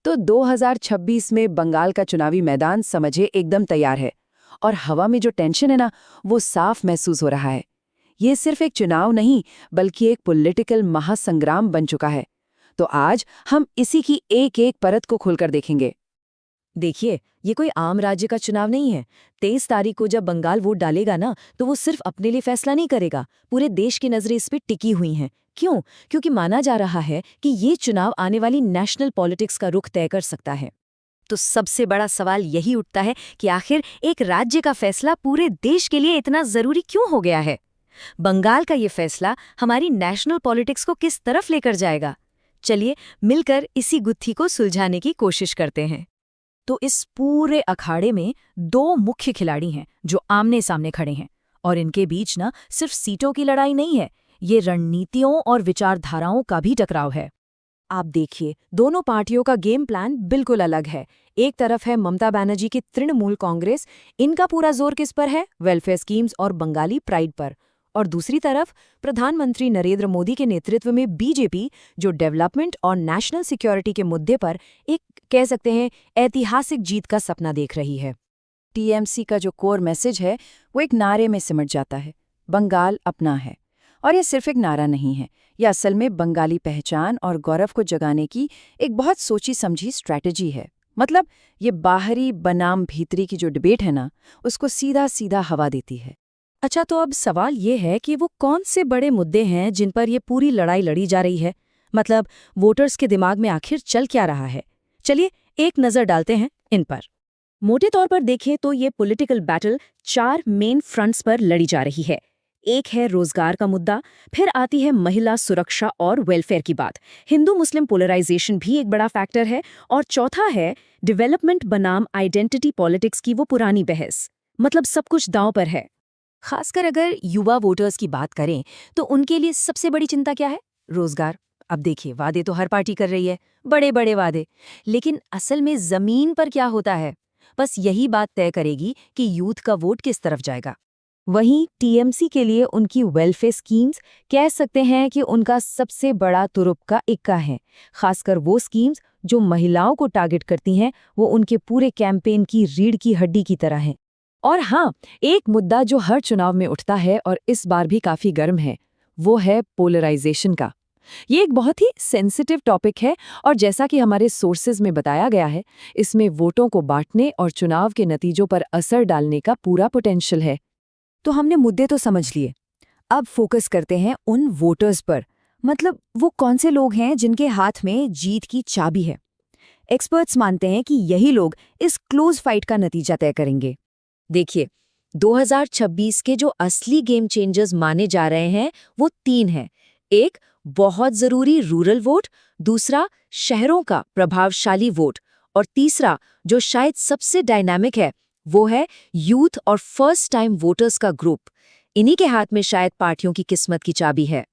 तो 2026 में बंगाल का चुनावी मैदान समझे एकदम तैयार है। और हवा में जो टेंशन है ना, वो साफ महसूस हो रहा है। ये सिर्फ एक चुनाव नहीं, बल्कि एक पॉलिटिकल महासंग्राम बन चुका है। तो आज हम इसी की एक एक परत को खोलकर देखेंगे। देखिए, ये कोई आम राज्य का चुनाव नहीं है। 23 तारीख को जब बंगाल वोट डालेगा ना, तो वो सिर्फ अपने लिए फैसला नहीं करेगा, पूरे देश की नजरें इस पे टिकी हुई हैं। क्यों? क्योंकि माना जा रहा है कि ये चुनाव आने वाली नेशनल पॉलिटिक्स का रुख तय कर सकता है। तो सबसे बड़ा सवाल यही उठता है कि आखिर एक राज्य का फैसला पूरे देश के लिए इतना जरूरी क्यों हो गया है? बंगाल का ये फैसला हमारी नेशनल पॉलिटिक्स को किस तरफ लेकर जाएगा? चलिए मिलकर इसी गुत्थी को सुलझाने की कोशिश करते हैं। तो इस पूरे अखाड़े में दो मुख्य खिलाड़ी हैं जो आमने सामने खड़े हैं, और इनके बीच ना सिर्फ सीटों की लड़ाई नहीं है, ये रणनीतियों और विचारधाराओं का भी टकराव है। आप देखिए, दोनों पार्टियों का गेम प्लान बिल्कुल अलग है। एक तरफ है ममता बनर्जी की तृणमूल कांग्रेस, इनका पूरा जोर किस पर है? वेलफेयर स्कीम्स और बंगाली प्राइड पर। और दूसरी तरफ प्रधानमंत्री नरेंद्र मोदी के नेतृत्व में बीजेपी, जो डेवलपमेंट और नेशनल सिक्योरिटी के मुद्दे पर एक कह सकते हैं ऐतिहासिक जीत का सपना देख रही है। टीएमसी का जो कोर मैसेज है, वो एक नारे में सिमट जाता है, बंगाल अपना है। और ये सिर्फ एक नारा नहीं है, यह असल में बंगाली पहचान और गौरव को जगाने की एक बहुत सोची समझी स्ट्रैटेजी है। मतलब ये बाहरी बनाम भीतरी की जो डिबेट है ना, उसको सीधा सीधा हवा देती है। अच्छा, तो अब सवाल ये है कि वो कौन से बड़े मुद्दे हैं जिन पर ये पूरी लड़ाई लड़ी जा रही है? मतलब वोटर्स के दिमाग में आखिर चल क्या रहा है? चलिए एक नजर डालते हैं इन पर। मोटे तौर पर देखें तो ये पॉलिटिकल बैटल 4 मेन फ्रंट्स पर लड़ी जा रही है। एक है रोजगार का मुद्दा, फिर आती है महिला सुरक्षा और वेलफेयर की बात, हिंदू मुस्लिम पोलराइजेशन भी एक बड़ा फैक्टर है, और चौथा है डेवलपमेंट बनाम आइडेंटिटी पॉलिटिक्स की वो पुरानी बहस। मतलब सब कुछ दांव पर है। खासकर अगर युवा वोटर्स की बात करें तो उनके लिए सबसे बड़ी चिंता क्या है? रोजगार। अब देखिए, वादे तो हर पार्टी कर रही है, बड़े बड़े वादे, लेकिन असल में जमीन पर क्या होता है? बस यही बात तय करेगी कि यूथ का वोट किस तरफ जाएगा। वहीं टीएमसी के लिए उनकी वेलफेयर स्कीम्स कह सकते हैं कि उनका सबसे बड़ा तुरुप इक्का है। खासकर वो स्कीम्स जो महिलाओं को टारगेट करती हैं, वो उनके पूरे कैंपेन की रीढ़ की हड्डी की तरह हैं। और हाँ, एक मुद्दा जो हर चुनाव में उठता है और इस बार भी काफी गर्म है, वो है पोलराइजेशन का। ये एक बहुत ही सेंसिटिव टॉपिक है, और जैसा कि हमारे सोर्सेज में बताया गया है, इसमें वोटों को बांटने और चुनाव के नतीजों पर असर डालने का पूरा पोटेंशियल है। तो हमने मुद्दे तो समझ लिए, अब फोकस करते हैं उन वोटर्स पर। मतलब वो कौन से लोग हैं जिनके हाथ में जीत की चाबी है। एक्सपर्ट्स मानते हैं कि यही लोग इस क्लोज फाइट का नतीजा तय करेंगे। देखिए, 2026 के जो असली गेम चेंजर्स माने जा रहे हैं वो 3 हैं। एक, बहुत जरूरी रूरल वोट, दूसरा शहरों का प्रभावशाली वोट, और तीसरा जो शायद सबसे डायनामिक है, वो है यूथ और फर्स्ट टाइम वोटर्स का ग्रुप। इन्हीं के हाथ में शायद पार्टियों की किस्मत की चाबी है।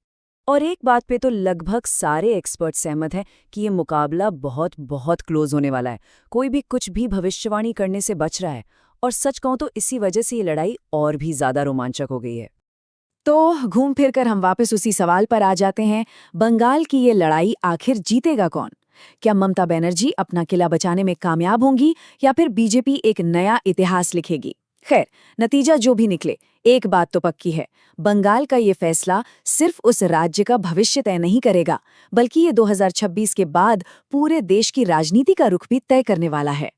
और एक बात पे तो लगभग सारे एक्सपर्ट सहमत हैं कि ये मुकाबला बहुत बहुत क्लोज होने वाला है। कोई भी कुछ भी भविष्यवाणी करने से बच रहा है, और सच कहूं तो इसी वजह से ये लड़ाई और भी ज्यादा रोमांचक हो गई है। तो घूम फिर कर हम वापस उसी सवाल पर आ जाते हैं, बंगाल की ये लड़ाई आखिर जीतेगा कौन? क्या ममता बनर्जी अपना किला बचाने में कामयाब होंगी, या फिर बीजेपी एक नया इतिहास लिखेगी? खैर, नतीजा जो भी निकले, एक बात तो पक्की है, बंगाल का ये फैसला सिर्फ उस राज्य का भविष्य तय नहीं करेगा, बल्कि ये 2026 के बाद पूरे देश की राजनीति का रुख भी तय करने वाला है।